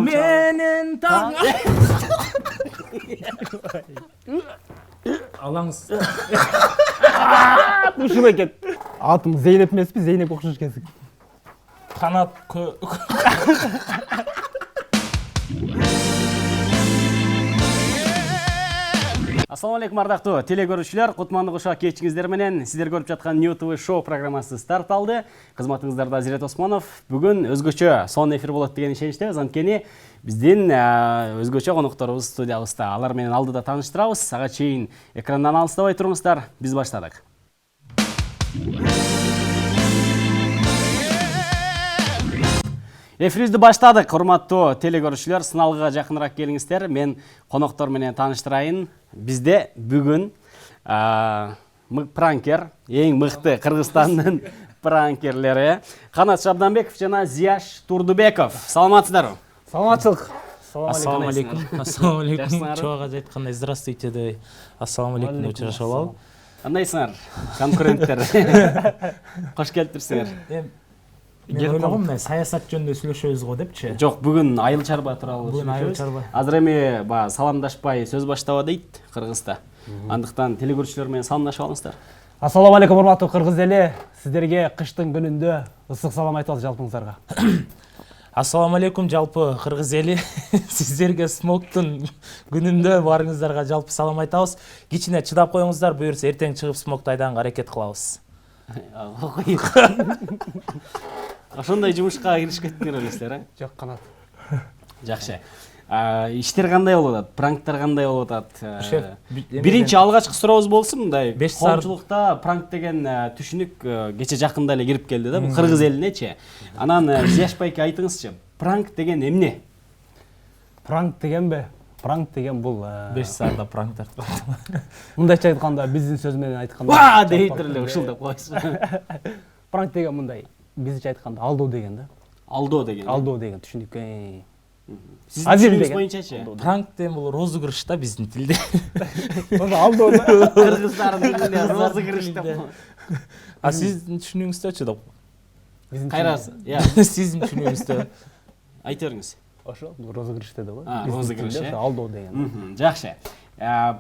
менен таң. Алаңыз. Ушуп экен. Атым Зейнеп эмеспи? Зейнеп окшош экенсиң. Канат Ассаламу алейкум ардактуу теле көрүүчүлөр, Кутмандык ушак кечиңиздер менен сиздер көрүп жаткан New TV шоу программасы старт алды. Кызматыңыздарда Азирет Осмонов. Бүгүн өзгөчө сон эфир болот деген ишеничтебиз. Анткени биздин өзгөчө конокторубуз студиябызда. Алар менен алдыда тааныштырабыз. Ага чейин экрандан алыстабай туруңуздар. Биз баштадык. Эфирибизди баштадык. Урматтуу теле көрүүчүлөр, сыналгыга жакыныраак келиңиздер. Мен коноктор менен тааныштырайын. Бизде бүгүн пранкер, эң мыкты Кыргызстандын пранкерлери Канат Шабданбеков жана Зияш Турдубеков. Саламатсыздарбы? Саламатчылык. Ассаламу алейкум. Ассаламу алейкум. Чоғаз айткандай здравствуйте деп. Ассаламу алейкум деп чыгышып алабы. Кандайсыңар? Конкуренттер. Кош келиптирсиңер. Мен ойлогом, саясат жөнүндө сүйлөшөбүз го депчи. Жок, бүгүн айыл чарба тууралуу Бүгүн айыл чарба. Азыр эми саламдашпай сөз баштаба дейт Кыргызда. Андыктан теле көрүүчүлөр менен саламдашып алыңыздар. Ассаламу алейкум урматтуу кыргыз эли. Сиздерге кыштын күнүндө ысык салам айтабыз жалпыңыздарга. Ассаламу алейкум жалпы кыргыз эли. Сиздерге смоктун күнүндө баарыңыздарга жалпы салам айтабыз. Кичине чыдап коюңуздар, буюрса эртең чыгып смокту айдаганга аракет кылабыз. Ошондой жумушка киришип кеттиңер элесиздер, Жок, Канат. Жакшы. Иштер кандай болуп атат? Пранктар кандай болуп атат? Биринчи алгачкы сурообуз болсун, мындай. Коомчулукта пранк деген түшүнүк кече жакында эле кирип келди да, бул кыргыз элинечи. Анан Зияш байке айтыңызчы, пранк деген эмне? Пранк дегенби? Пранк деген бул 5 саатта пранк тартып. мындайча айтканда, биздин сөз менен айтканда. Ва дейтир эле ушулдап койсун. Пранк деген мындай, биздиче айтканда алдоо деген да. Алдоо деген. Алдоо деген түшүнүк. Сиздин түшүнүгүңүз боюнчачы? Пранк деген бул розыгрыш да биздин тилде. Ошо алдоо да. Кыргыздардын тилинде розыгрыш деп. А сиздин түшүнүгүңүздөчү деп. Кайрасы? Сиздин түшүнүгүздө. Айта бериңиз. Ошо розыгрыш деди го. Розыгрыш. Алдоо деген. Жакшы.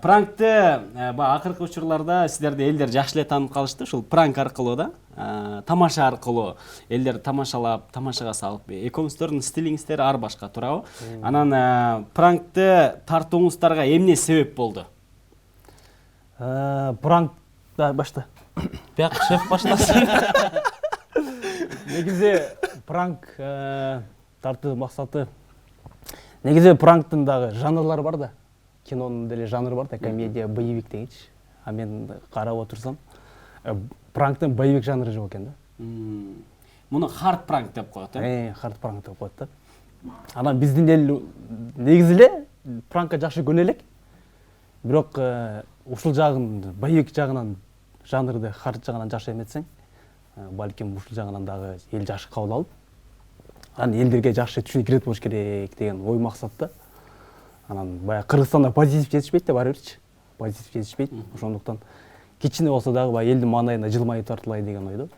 Пранкты акыркы учурларда сиздерди элдер жакшы эле таанып калышты. Ушул пранк аркылуу да, тамаша аркылуу элдер тамашалап, тамашага салып, экөөңүздөрдүн стилиңиздер ар башка турабы? Анан пранкты тартууңуздарга эмне себеп болду? Пранк башта. Бияк шеф баштасын. Негизи пранк тартуу максаты. Негизи пранктын дагы жанрлары бар да. Кинонун деле жанры бар да, комедия, боевик дегенчи. А мен карап отурсам, пранктын боевик жанры жок экен да. Муну хард пранк деп коет, Хард пранк деп коет да. Анан биздин эл негизи эле пранкка жакшы көнө элек. Бирок ушул жагын, боевик жагынан, жанрды хард жагынан жакшы эметсең, балким ушул жагынан дагы эл жакшы кабыл алып, анан элдерге жакшы түшүнүк кирет болуш керек деген ой максатта. Анан баягы Кыргызстанда позитив жетишпейт да, баары бирчи. Позитив жетишпейт. Ошондуктан кичине болсо дагы баягы элдин маанайына жылмайып тартылай деген ойдо.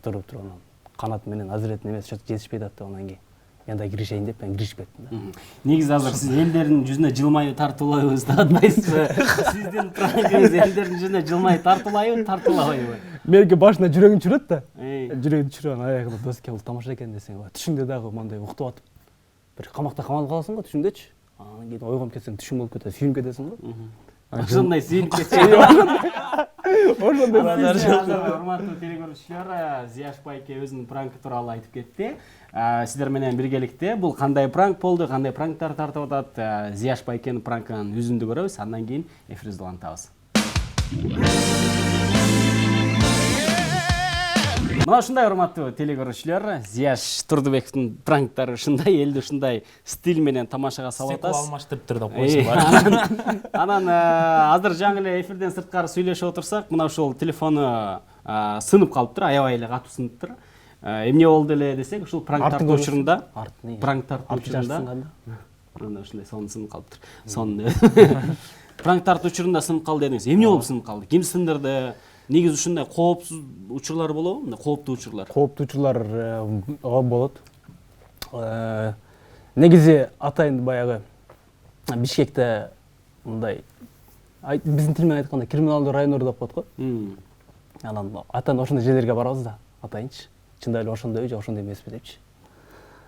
Туруп анан Канат менен Азиреттин эмеси жетишпей атты, анан кийин мен да киришейин деп мен киришип кеттим да. Негизи азыр сиз элдердин жүзүнө жылмайып тартуулайбыз деп атпайсызбы? Сиздин пранкыңыз элдердин жүзүнө жылмайып тартуулайбы, тартуулабайбы? Меники башына жүрөгүм чүрөт да. Жүрөгүм чүрөт, аягында доске бул тамаша экен десең, түшүңдө дагы мындай уктуп атып, бир камакта камалып каласың го түшүңдөчү. Анан кийин ойгонуп кетсең түшүң болуп кетет, сүйүнүп кетесиң го. Ошондой сүйүнүп кетсең. Ошондой. Урматтуу теле көрүүчүлөр, Зияш байке өзүнүн пранкы тууралуу айтып кетти. Сиздер менен биргеликте бул кандай пранк болду, кандай пранктар тартып атат, Зияш байкенин пранкынын үзүндү көрөбүз, андан кийин эфирибизди улантабыз. Мына ушундай урматтуу теле көрүүчүлөр, Зияш Турдубековдун пранктары ушундай, элди ушундай стиль менен тамашага салып атасыз. Алмаштырыптыр деп койсун. Анан азыр жаңы эле эфирден сырткары сүйлөшүп отурсак, мына ушул телефону сынып калыптыр, аябай эле катуу сыныптыр. Эмне болду эле десек, ушул пранк тартуу учурунда, анда ушундай сонун сынып калыптыр. Сонун. Пранк тартуу учурунда сынып калды дедиңиз. Эмне болуп сынып калды? Ким сындырды? Негизи ушундай коопсуз учурлар болобу? Мындай кооптуу учурлар. Кооптуу учурлар болот. негизи атайын баягы Бишкекте мындай биздин тил менен айтканда криминалдуу райондор деп коет го. Анан атайын ошондой жерлерге барабыз да, атайынчы. Чындап эле ошондойбу же ошондой эмеспи депчи.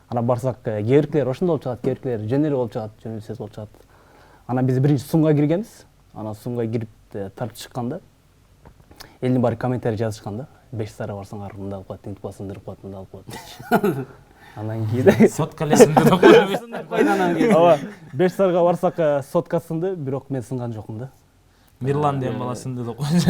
Анан барсак, кээбиркилер ошондой болуп чыгат, кээбиркилер жөн эле болуп чыгат, жөнөкөй болуп чыгат. Анан биз биринчи сумга киргенбиз. Анан сумга кирип тартып чыкканда элдин баары комментарий жазышкан да. 5 сара барсаңар мындай кылып коет, тинтип коет, сындырып коет, мындай кылып коет. Анан кийин сотка лесинде деп коебуз. ооба 5 сарга барсак сотка сынды, бирок мен сынган жокмун да. Мирлан деген бала сынды деп коебуз.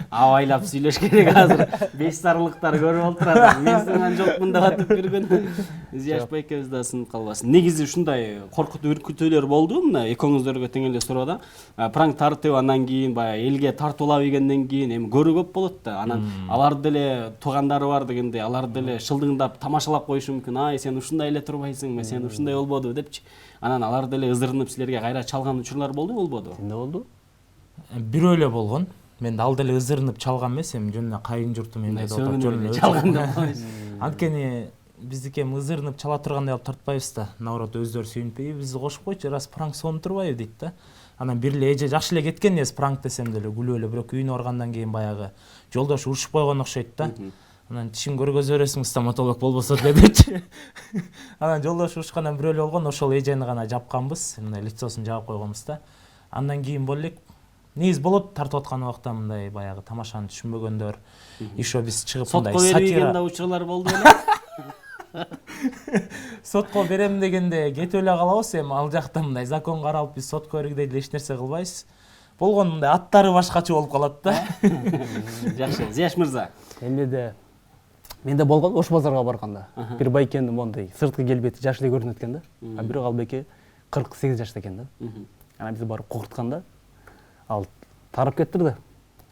Абайлап сүйлөш керек азыр. 5 сарылыктар көрүп отурат. Мен сынган жокмун деп атып жүргөн. Зияшбай экебиз да сынып калбасын. Негизи ушундай коркутуу үркүтүүлөр болду мына экөөңүздөргө тең эле суроодо. Пранк тартып андан кийин баягы элге тартуулап ийгенден кийин эми көрүү көп болот да. Анан алар деле туугандары бар дегенде алар деле шылдыңдап тамашалап коюшу мүмкүн. Ай, сен ушундай эле турбайсың, сен ушундай болбоду депчи. Анан алар деле ызырынып силерге кайра чалган учурлар болбоду? Эмне болду? Бирөө эле болгон. Мен ал деле ызырынып чалган эмес, эми жөн эле кайын журтум эмне деп атат, жөн эле чалган деп коебуз. Анткени биздики эми ызырынып чала тургандай алып тартпайбыз да. Наоборот, өздөрү сүйүнпөй, бизди кошуп койчу, раз пранк сонуп турбайбы дейт да. Анан бир эле эже жакшы эле кеткен эс пранк десем деле күлүп эле, бирок үйүнө баргандан кийин баягы жолдош урушуп койгон окшойт да. Анан тишин көргөзө бересиң, стоматолог болбосо деле депчи. Анан жолдош урушкандан бирөө эле болгон, ошол эжени гана жапканбыз, мындай лицосун жаап койгонбуз да. Андан кийин боло элек негиз болот тартып аткан убакта мындай баягы тамашаны түшүнбөгөндөр, еще биз чыгып мындай сотко сатира бербегенде учурлар болду беле. сотко берем дегенде кетип эле калабыз, эми ал жакта мындай закон каралып биз сотко бергидей деле эч нерсе кылбайбыз. Болгон мындай аттары башкача болуп калат да. Жакшы, Зияш мырза. Эмнеде менде болгон Ош базарга барганда бир байкенин мондай сырткы келбети жаш эле көрүнөт экен да. А бирок ал байке 48 жашта экен да. Анан биз барып кууртканда ал тарап кетти.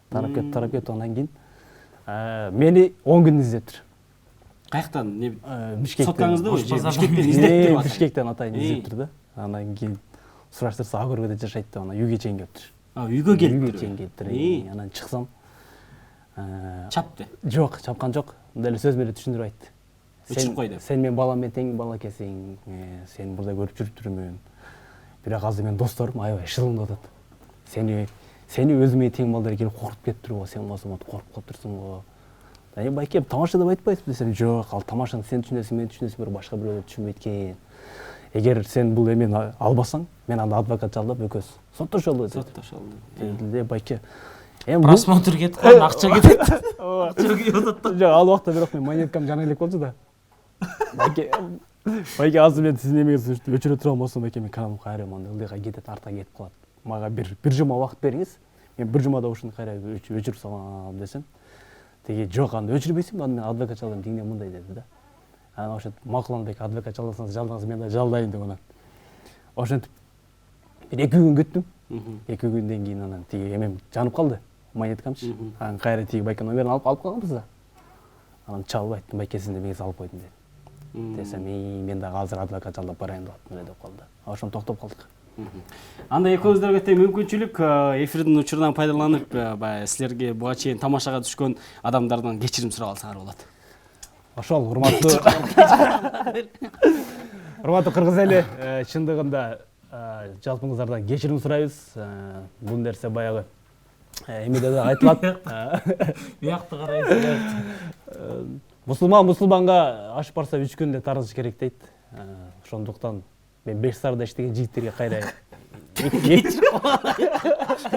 Тарап кетти андан кийин мени 10 күн издептир. Каяктан? Бишкектен. Соткаңыздыбы? Бишкектен издептир. Бишкектен атайын издептир да. Андан кийин сураштырса Агөргөдө жашайт деп анан үйгө чейин келиптир. Үйгө келиптир. Үйгө чейин келиптир. Анан чыксам чапты. Жок, чапкан жок. Мындай эле сөз менен түшүндүрүп айтты. Өчүрүп койду. Сен менин балам менен тең балакесиң, сени мурда көрүп жүрүптүрмүн. Бирок азыр мен досторум аябай шылымдап атат. Сени өзүмө тең балдар келип коркуп кетиптир го, сен болсо мот коркуп калыптырсың го. Эми байке тамаша деп айтпайсызбы десем, жок, ал тамашаны сен түшүнөсүң, мен түшүнөсүң, бирок башка бирөөлөр түшүнбөйт экен. Эгер сен бул эмени албасаң, мен анда адвокат жалдап экөөбүз соттошолу деп. Соттошолу. Байке Просмотр кетип калган, акча кетет. Акча кетип атат. Жок, ал убакта бирок мен монеткам жана элек болчу да. Байке азыр мен сиздин эмеңизди өчүрө турган болсом, байке мен каналым кайра мындай ылдыйга кетет, арта кетип калат. Мага бир жума убакыт бериңиз. Мен бир жумада ушуну кайра өчүрүп салам десем. Теги жок, анда өчүрбөйсүң, анда мен адвокат жалдайм дегенде мындай деди да. Анан ошентип макулдандык, адвокат жалдасаңыз жалдаңыз, мен да жалдайм деп анан. Ошентип бир 2 күн күттүм. 2 күндөн кийин анан тиги эмем жанып калды. Монеткамчы. Анан кайра тиги байке номерин алып калганбыз да. Анан чалып айттым, байке сиздин эмеңизди алып койдум деди. Десем, мен дагы азыр адвокат жалдап барайын деп аттым эле деп калды. Ошондо токтоп калдык. Анда экөөңүздөргө тең мүмкүнчүлүк эфирдин учурунан пайдаланып, баягы силерге буга чейин тамашага түшкөн адамдардан кечирим сурап алсаңар болот. Ошол урматтуу кыргыз эли, чындыгында жалпыңыздардан кечирим сурайбыз. Бул нерсе баягы эмеде да айтылат. Биякты карайсыз. Мусулманга аш барса 3 күндө тарызыш керек дейт. Ошондуктан мен 5 сарда иштеген жигиттерге кайра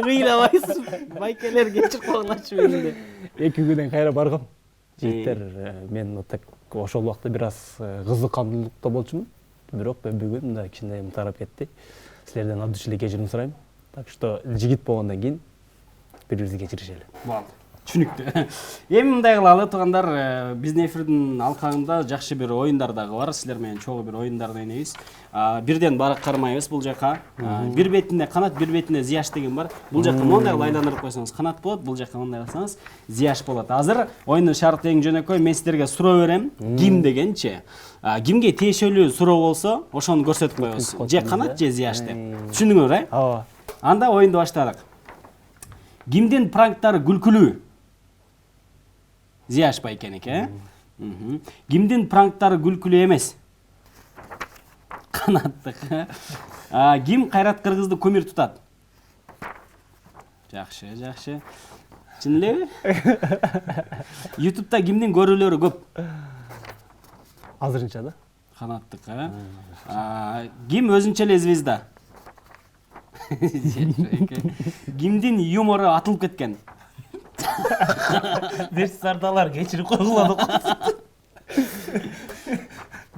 Кыйлабайсың, байкелер кечирип койгулачы менде. 2 күндөн кайра баргам. Жигиттер мен так ошол убакта бир аз кызыккандыкта болчумун. Бирок мен бүгүн мындай кичине тарап кетти. Силерден от души эле кечирим сурайм. Так что жигит болгондон кийин бири-бирибизди кечиришели. Болду. Түшүнүктүү. Эми мындай кылалы туугандар, биздин эфирдин алкагында жакшы бир оюндар дагы бар. Силер менен чогуу бир оюндарды ойнойбуз. Бирден барып кармайбыз бул жака. Бир бетинде Канат, бир бетинде Зияш деген бар. Бул жака мондай айландырып койсоңуз Канат болот, бул жака мондай кылсаңыз Зияш болот. Азыр оюндун шарты эң жөнөкөй. Мен силерге суроо берем. Ким дегенчи. Кимге тиешелүү суроо болсо, ошону көрсөтүп коебуз. Же Канат, же Зияш деп. Түшүндүңөр, Ооба. Анда оюнду баштадык. Кимдин пранктары күлкүлүү? Зияш байкеники, Кимдин пранктары күлкүлүү эмес? Канаттык. Ким Кайрат Кыргызды көмүр тутат? Жакшы, жакшы. Чын элеби? YouTube'да кимдин көрүүлөрү көп? Азырынча да. Канаттык. Ким өзүнчө эле звезда? Кимдин юмору атылып кеткен? Берс сардалар кечирип койгула.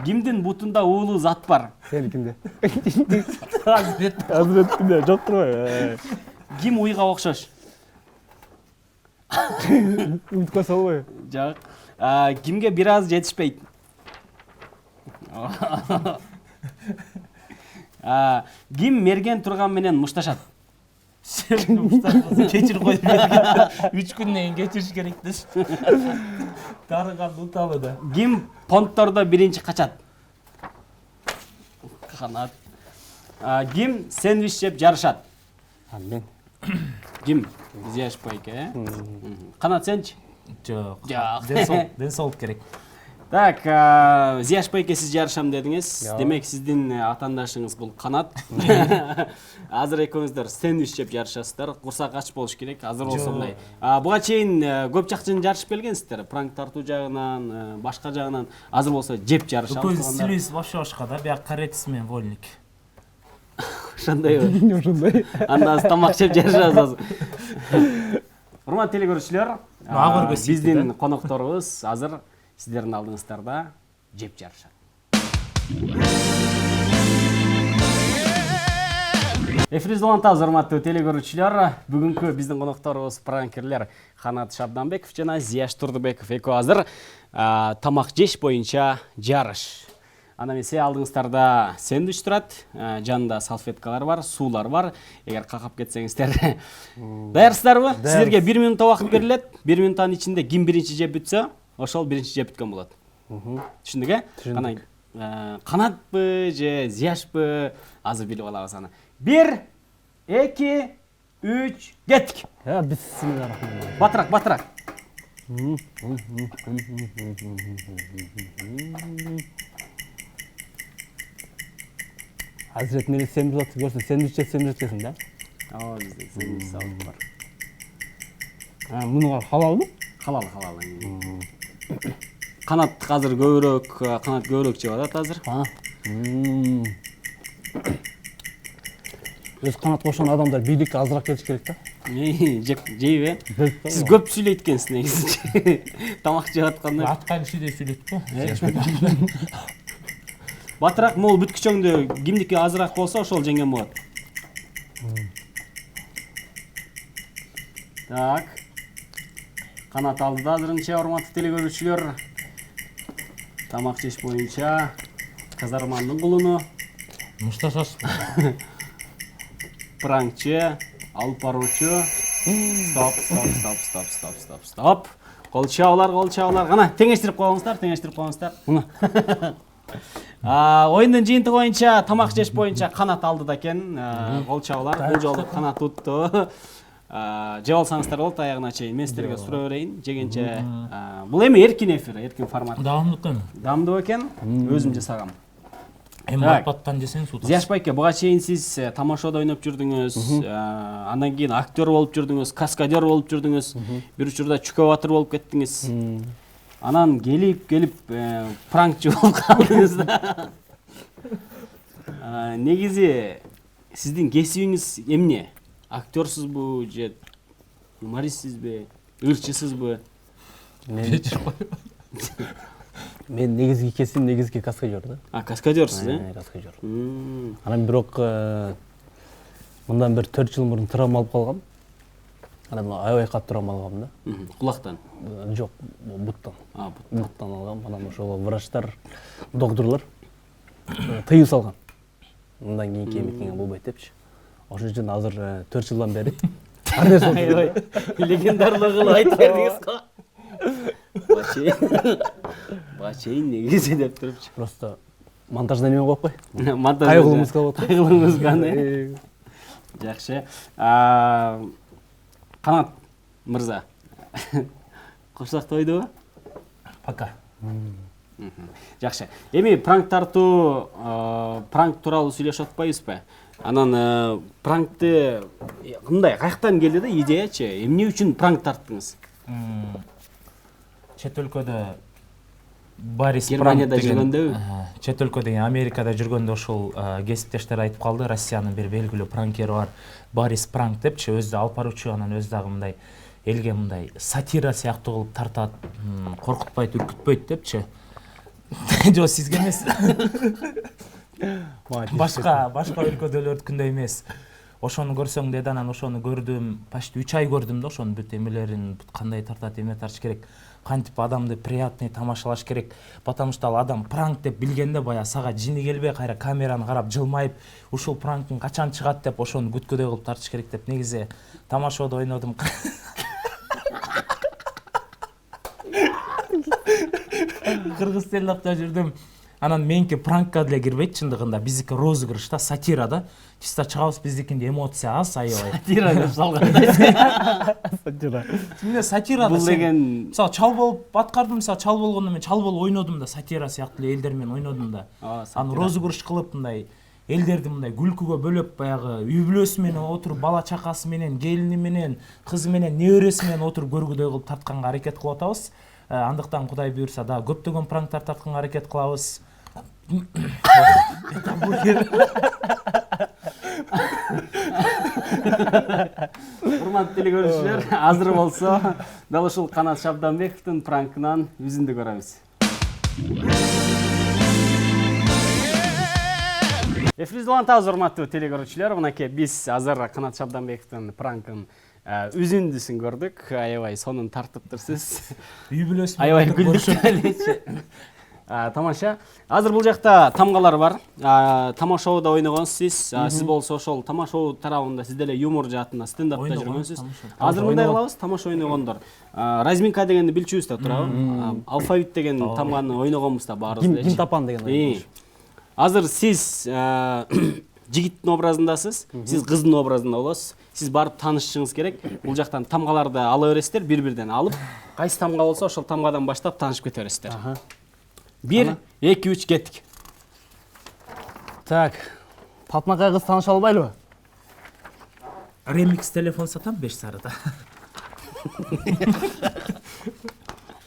Кимдин бутунда уулуу зат бар? Сеникинде. Азбет. Жок турбайбы? Ким уйга окшош? Үмүткө салбайбы? Жок. Кимге бир аз жетишпейт? Ким мерген турган менен мушташат? Кечирип коюп берген. 3 күндөн кийин кечириш керек деш. Тарыган уталы да. Ким понттордо биринчи качат? Канат. Ким сэндвич жеп жарышат? Мен. Ким? Зияшбайке. Канат сенчи? Жок. Жок. Ден соолук керек. Так, Зияшбайке сиз жарышам дедиңиз. Демек сиздин атаандашыңыз бул Канат. Азыр экөөңүздөр сэндвич жеп жарышасыздар. Курсак ач болуш керек. Азыр болсо мындай. Буга чейин көп жакчын жарышып келгенсиздер. Пранк тартуу жагынан, башка жагынан. Азыр болсо жеп жарышабыз. Көз стилист вообще башка да. Бияк карец менен вольник. Ошондойбу. Ошондой. Андан тамак жеп жарышабыз азыр. Урматтуу телекөрүүчүлөр, биздин конокторубуз азыр сиздердин алдыңыздарда жеп жарышат. Эфирибизди улантабыз, урматтуу телекөрүүчүлөр. Бүгүнкү биздин конокторубуз пранкерлер Канат Шабданбеков жана Зияш Турдубеков. Экөө азыр тамак жеш боюнча жарыш. Ана эмесе алдыңыздарда сэндвич турат, жанында салфеткалар бар, суулар бар. Эгер какап кетсеңиздер. Даярсыздарбы? Сиздерге 1 минут убакыт берилет. 1 минуттан ичинде ким биринчи жеп бүтсө, ошол биринчи жеп бүткөн болот. Түшүндүк, Ана Канатпы же Зияшпы? Азыр билип алабыз аны. 1, 2, 3, кеттик. Бисмиллахиррахманиррахим. Батыраак, батыраак. Азырет мени сэндвич көрсө, сэндвич жесең да? Ооба, бизде сэндвич сабыр бар. Муну халалбы? Халал. Канат азыр көбүрөөк жеп атат азыр. Өз канат кошон адамдар бийликке азыраак келиш керек да. Жейбе? Сиз көп сүйлөйт экенсиз негизи. Тамак жеп атканда. Аткан киши де сүйлөйт го. Батыраак мол бүткүчөңдө кимдики азыраак болсо ошол жеңген болот. Так. Канат алдыда азырынча, урматтуу телекөрүүчүлөр. Тамак жеш боюнча Казармандын кулуну. Мушташаш. Пранкчы, алып баруучу. Стоп. Кол чабуулар. Кана теңештирип коюңуздар. Мына. Оюндун жыйынтыгы боюнча, тамак жеш боюнча Канат алдыда экен. Кол чабуулар. Бул жолу Канат утту. Жеп алсаңыздар болот аягына чейин. Мен сиздерге суроо берейин. Жегенче бул эми эркин эфир, эркин формат. Даамдуу экен. Өзүм жасагам. Эми батпаттан жесең сутасың. Зияшбайке, буга чейин сиз тамашада ойноп жүрдүңүз, андан кийин актер болуп жүрдүңүз, каскадер болуп жүрдүңүз, бир учурда Чүкө Батыр болуп кеттиңиз. Анан келип пранкчы болуп калдыңыз да. Негизи сиздин кесибиңиз эмне? Актерсузбу же юмористсизби, ырчысызбы? Мен негизги кесибим негизги каскадер да. Каскадерсиз, Каскадер. Анан бирок мындан бир 4 жыл мурун травма алып калгам. Анан аябай катуу травма алгам да. Кулактан? Жок, буттан. Буттан алгам. Анан ошол врачтар, докторлор тыюу салган. Мындан кийинки эмекеңе болбойт депчи. Ошон үчүн азыр 4 жылдан бери аябай легендарлуу кылып айтып бердиңиз го. Бачейин негизи деп турупчу. Просто монтажда неме коюп кой. Кайгылуу музыка болот. Кайгылуу музыканы. Жакшы. Канат мырза. Курсак тойдубу? Пока. Жакшы. Эми пранк тартуу, пранк тууралуу сүйлөшүп атпайбызбы? Анан пранкты кандай каяктан келди да идеячы? Эмне үчүн пранк тарттыңыз? Чет өлкөдө Борис Германияда жүргөндө? Чет өлкөдө, Америкада жүргөндө ошол кесиптештер айтып калды, Россиянын бир белгилүү пранкери бар, Борис Пранк депчи, өзү алып баруучу, анан өзү дагы мындай элге мындай сатира сыяктуу кылып тартат, коркутпайт, үркүтпөйт депчи. Жок, сизге эмес. Башка өлкөдөлөрдүкүндөй эмес. Ошону көрсөң деди, анан ошону көрдүм, почти 3 ай көрдүм да ошонун бүт эмелерин, кандай тартат, эмне тартыш керек. Кантип адамды приятный тамашалаш керек, потому что ал адам пранк деп билгенде баягы сага жини келбей кайра камераны карап жылмайып, ушул пранктын качан чыгат деп ошону күткөдөй кылып тартыш керек деп негизи тамашоодо ойнодум. Кыргыз стендапта жүрдүм. Анан меники пранкка деле кирбейт чындыгында. Биздики розыгрыш да, сатира да. Чисто чыгабыз, биздикинде эмоция аз, аябай. Сатира деп салгандай. Сатира. Эмне сатира да? Бул деген мисалы чал болуп аткардым, мисалы чал болгондо мен чал болуп ойнодум да, сатира сыяктуу эле элдер менен ойнодум да. Аны розыгрыш кылып мындай элдерди мындай күлкүгө бөлөп, баягы үй бүлөсү менен отуруп, бала чакасы менен, келини менен, кызы менен, небереси менен отуруп көргүдөй кылып тартканга аракет кылып атабыз. Андыктан Кудай буйрса да көптөгөн пранктар тартканга аракет кылабыз. урматтуу телекөрүүчүлөр, азыр болсо дал ушул Канат Шабданбековдун пранкынан үзүндү көрөбүз. Эфирибизди улантабыз, урматтуу телекөрүүчүлөр. Мынакей биз азыр Канат Шабданбековдун пранкын үзүндүсүн көрдүк. Аябай сонун тартыптырсыз. Үй бүлөсү Аябай күлдүк элечи. Тамаша. Азыр бул жакта тамгалар бар. Тамашоодо ойногонсуз сиз. Сиз болсо ошол тамашоо тарабында сиз деле юмор жаатында стендапта жүргөнсүз. Азыр мындай кылабыз, тамаша ойногондор. Разминка дегенди билчүбүз да туурабы? Алфавит деген тамганы ойногонбуз да баарыбыз эле. Ким тапан деген. Азыр сиз жигиттин образындасыз, сиз кыздын образында болосуз. Сиз барып таанышышыңыз керек. Бул жактан тамгаларды ала бересиздер, бир-бирден алып, кайсы тамга болсо ошол тамгадан баштап таанышып кете бересиздер. 1, 2, 3 кеттик. Так, Татмакай кыз тааныша албайлыбы? Ремикс телефон сатам 5 сарыда.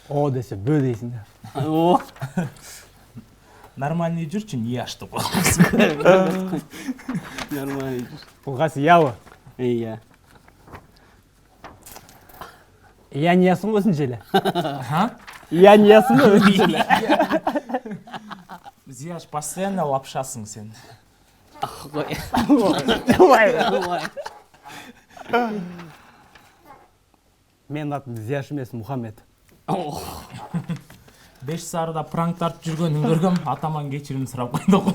О десе бө дейсиң да. О, Нормальный жүрчү, не ашты бол. нормально. Бул кайсы ябы? Iya. Я не ясың ғой өзінше эле. Я не ясың ғой өзінше эле. Зияш, постоянно лапшасың сен. Менин атым Зияш эмес, Мухаммед. 5 сарыда пранк тартып жүргөнүн көргөм, атаман кечирим сурап койдук.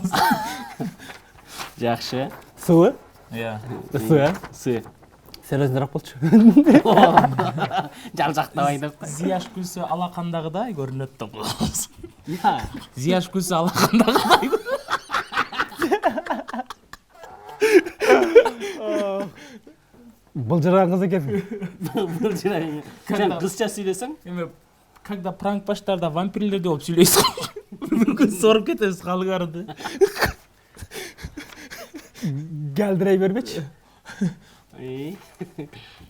Жакшы. Суу? Иә. Суу, э? Сы. Сен өзүң болчу. Жалжактабай деп. Зияш күлсө алакандагыдай көрүнөт да. Я. Зияш күлсө алакандагыдай. Былжыраган кыз экенсиң. Былжырайын. Сен кызча сүйлөсөң? Эме, когда пранк баштарда вампирлерди болуп сүйлөйсүң. Мүмкүн соруп кетесиз калгарды. Галдырай бербечи.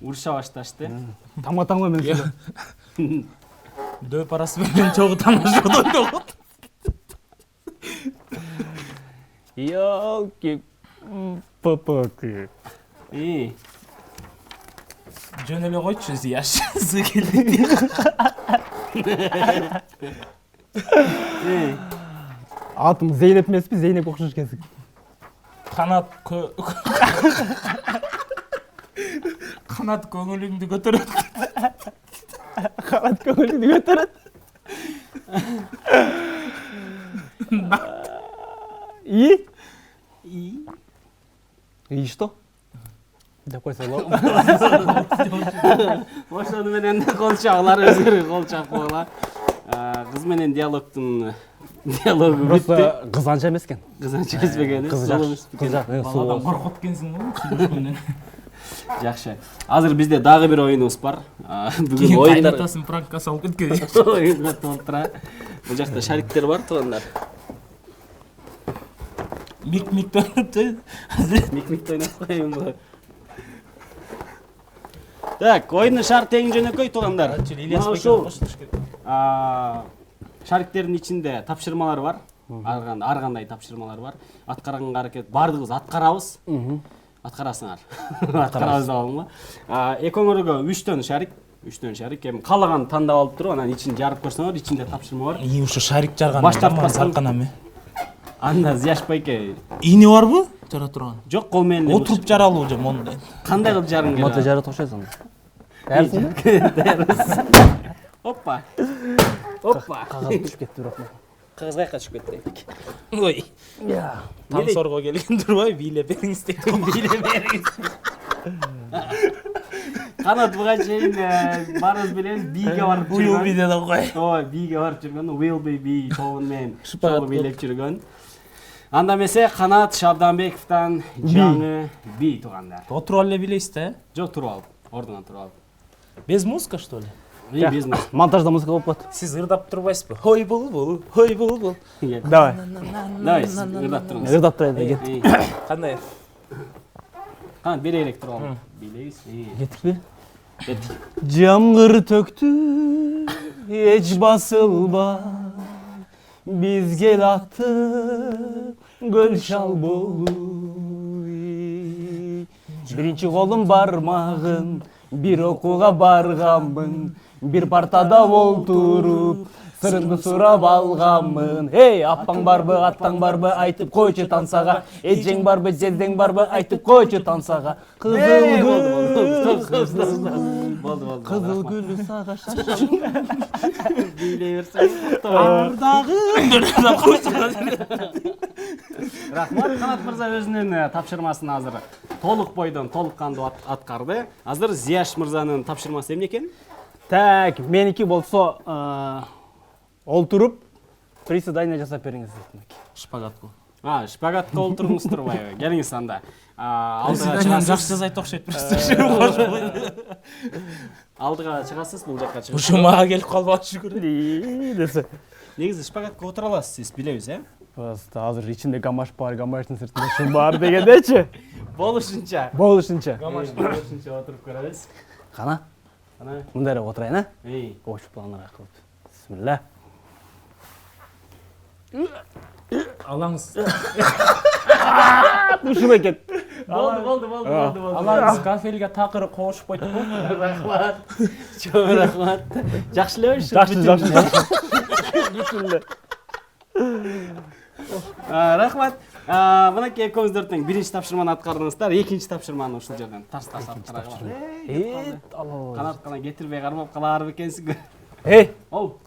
Уруша башташты. Таңба менен сүйлө. Дөп арасы менен чогуу тамашада ойногот. Ёлки папаки. Жөн эле койчу Зияш. Атым Зейнеп эмеспи? Зейнеп окшош экенсиң. Канат көңүлүңдү көтөрөт. Канат көңүлүңдү көтөрөт. И что? Деп койсо болобу. Ошону менен кол чабуулар өзүрү кол чабып койгула. Кыз менен диалогу бүтү. Просто кыз анча эмес экен. Кыз анча эмес бекен. Кыз жакшы. Баладан коркот экенсиң го. Жакшы. Азыр бизде дагы бир оюнубуз бар. Бүгүн Кайнатасын пранкка салып кеткен. Оюнга толтура. Бул жакта шариктер бар туугандар. Мик ойнатты. Мик ойнап коеюнбу? Так, ойындын шарты эң жөнөкөй туугандар. Ильяс Мына байке ушул кошулуш керек. шариктердин ичинде тапшырмалар бар. Ар кандай тапшырмалар бар. Аткарганга аракет бардыгыбыз аткарабыз. Аткарасыңар. Аткарабыз деп алдым го. Экөөңөргө 3төн шарик. 3төн шарик. Эми каалаган тандап алып туруп, анан ичин жарып көрсөңөр, ичинде тапшырма бар. Ушу шарик жарган. Баш тартпастан- Арканам. Анда Зияш байке. Ийне барбы? Жара турган. Жок, кол менен. Отуруп жаралуу же мондай. Кандай кылып жарың керек? Мото жарат окшойсуң. Даярсың? Оппа. Оппа. Кагаз түшүп кетти бирок. Кагаз кайка түшүп кетти. Ой. Тансорго келген турбай, бийлеп бериңиз дейт. Бийлеп бериңиз. Канат буга чейин барыбыз билебиз, биге барып Уюл жүргөн. биде да кой. Ой, биге барып жүргөн, Will Baby тобун менен Шпагат чогуу бийлеп жүргөн. Анда эмесе Канат Шабданбековдон жаңы би туугандар. Отуруп эле билесиз да? Жок, туруп алып, ордуңан туруп алып. Без музыка что ли? Бизнес. Монтажда музыка болуп калат. Сиз ырдап турбайсызбы? Ой булбул, ой булбул. Давай. Давай, ырдап туруңуз. Ырдап турайлы, кет. Кандай? Канат беререк туруп алып. Бийлейбиз. Кеттикпи? Кеттик. Жамгыр төктү, эч басылба. Бизге аттı göl şal болу. Биринчи колум бармагым, бир окууга барганмын, бир партада олтуруп, сырымды сурап алганмын. Эй, аппаң барбы, аттаң барбы, айтып койчу тансага. Эжең барбы, жездең барбы, айтып койчу тансага. Кызыл Болду. Кызыл гүлү сага шашып. Бийлей берсең. Ардагым деп койсоңуз. Рахмат, Канат мырза өзүнүн тапшырмасын азыр толук бойдон толук кандуу аткарды. Азыр Зияш мырзанын тапшырмасы эмне экен? Так, меники болсо олтуруп приседание жасап бериңиз дейт. Шпагатку. Шпагатка олтуруңуз турбайбы? Келиңиз анда. Алдыга Жакшы чыгасыз. жасайт окшойт просто. Алдыга чыгасыз, бул жакка чыгасыз. Ушу мага келип калбашы шүгүр. Десе. Негизи шпагатка отура аласыз, сиз билебиз, Просто азыр ичинде гамаш бар, гамаштын сыртында шум бар дегендечи. Болушунча. Болушунча. Болушунча отуруп көрөбүз. Кана, Кана. мындай отурайын, а? Эй. Ош планына кылып. Бисмилла. Алаңыз. Ушуна кет. Болду. Алаңыз кафелге такыр кошуп койтуп го. Рахмат. Чоң рахмат. Жакшы эле Жакшы. Бүтүндө. Рахмат. Мынакей экөөңүздөр тең биринчи тапшырманы аткардыңыздар, экинчи тапшырманы ушул жерден тарс-тарс аткаргыла. Алла. Канат гана кетирбей кармап калаар бекенсиң. Эй, Оу.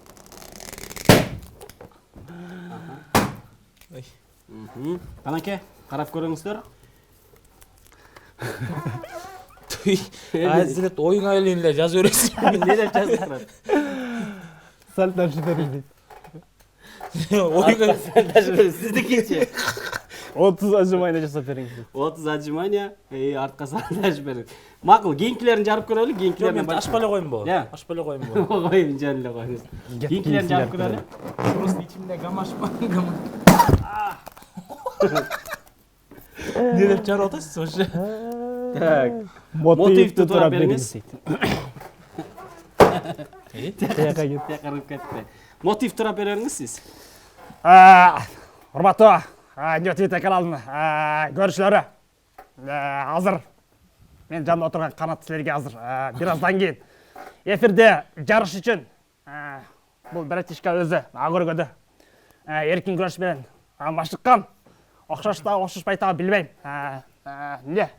Канаке, карап көрүңүздөр. Азилет оюңа эле жазып бересиз. Не деп жазып турат? сальтар жибериңиз. Оюңа Сиздикичи. 30 отжимание жасап бериңиз. 30 отжимания, артка сандаш бериң. Макул, кийинкилерин жарып көрөлү, кийинкилерин мен ашпа эле коюмбу? Иә. Ашпа эле коюмбу? Коюн, жөн эле коюңуз. Кийинкилерин жарып көрөлү. Просто ичимде гамаш бар. Не деп жарып атасыз вообще? Так. Мотивди турап бериңиз. Тияка кет. Якырып кетти. Мотив турап бериңиз сиз. Урматтуу Ньютвит каналынын көрүүчүлөрү, азыр мен жанымда отурган Канат силерге азыр бир аздан кийин эфирде жарыш үчүн бул братишка өзү көргөдө эркин күрөш менен машыккан. Окшош да окшошпой атабы билбейм. Эмне?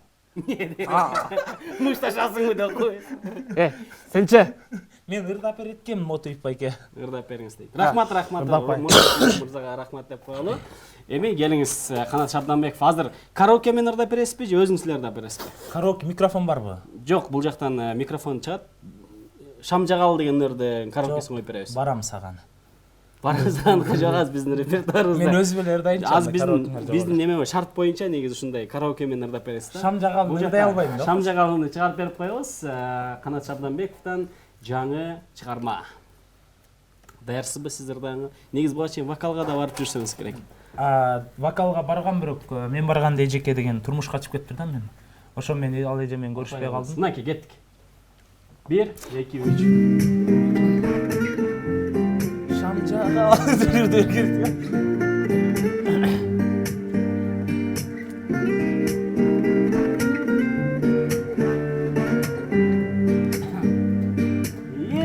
Мушташасыңбы деп кой. Сенчи? Мен ырдап береткем мотив байке. Ырдап бериңиз дейт. Рахмат. Ырдап кой. Мырзага рахмат деп коелу. Эми келиңиз, Канат Шабданбеков, азыр караоке менен ырдап бересизби же өзүңүз эле ырдап бересизби? Караоке микрофон барбы? Жок, бул жактан микрофон чыгат. Шам жагал деген ырды караокесин коюп беребиз. Барам саган. Барыңыздан жок, аз биздин репертуарыбызда. Мен өзүм эле ырдайынчы. Аз биздин неме шарт боюнча негизи ушундай караоке менен ырдап бересиз да. Шам жагалын ырдай албайм да. Шам жагалын чыгарып берип коебуз. Канат Шабданбековдон жаңы чыгарма. Даярсызбы сиздер дагы? Негизи буга чейин вокалга да барып жүрсөңүз керек. Вокалга барган, бирок мен барганда Эжеке деген турмушка чыгып кетиптир да мен. Ошо мен ал эже менен көрүшпөй калдым. Мынакей кеттик. 1, 2, 3. Шам жага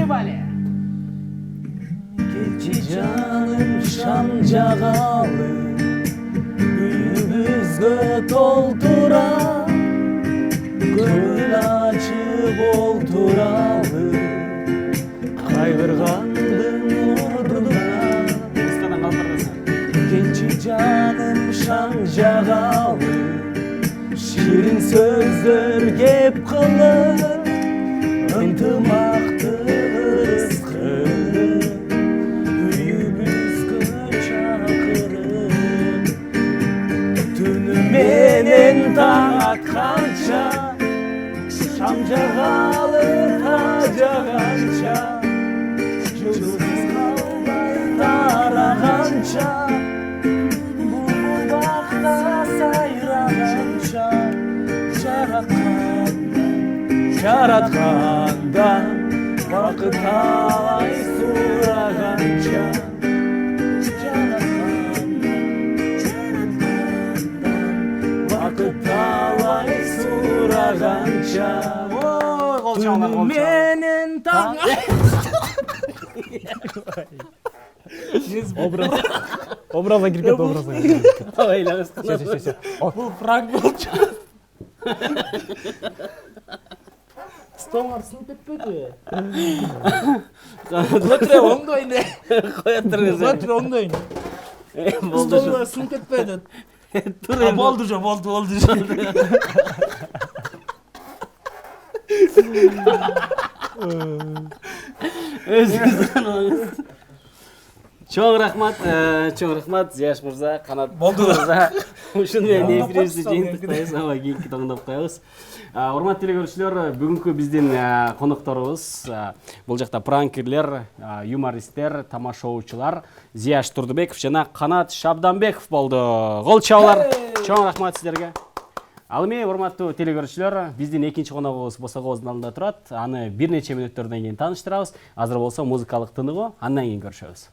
Ебали. Келчи жаным шам жагалы, үйүбүзгө толтура, күн ачып олтуралы, кайгыргандын ордуна. Музыкадан калтырдыңыз. Келчи жаным шам жагалы, ширин сөздөр кеп кылып, ынтымакты ырыскырып, үйүбүзгө чакырып, түнү менен таң атканча, шам жагалы та жаганча, жылдыз калбай тараганча, бакта сайраганча, жараткандан вакыт алай сураганча, вакыт алай сураганча, түнү менен таң Образға кірген образға. Ойлаңыз. Бул франк болчу. Стомар сынып кетпеди. Көтүрө оңдойн. Коя турыңыз. Көтүрө оңдойн. Болду. Стомар сынып кетпеди. Тур. Болду жо. Өзүңүз алыңыз. Чоң рахмат, Зияш мырза, Канат мырза. Ушуну менен эфирибизди жыйынтыктайбыз, аба кийинки тыңдап коебуз. Урматтуу телекөрүүчүлөр, бүгүнкү биздин конокторубуз бул жакта пранкерлер, юмористтер, тамашоочулар Зияш Турдубеков жана Канат Шабданбеков болду. Кол чабуулар. Чоң рахмат сиздерге. Ал эми урматтуу телекөрүүчүлөр, биздин экинчи коногубуз босогообуздун алдында турат. Аны бир нече мүнөттөрдөн кийин тааныштырабыз. Азыр болсо музыкалык тыныгуу, андан кийин көрүшөбүз.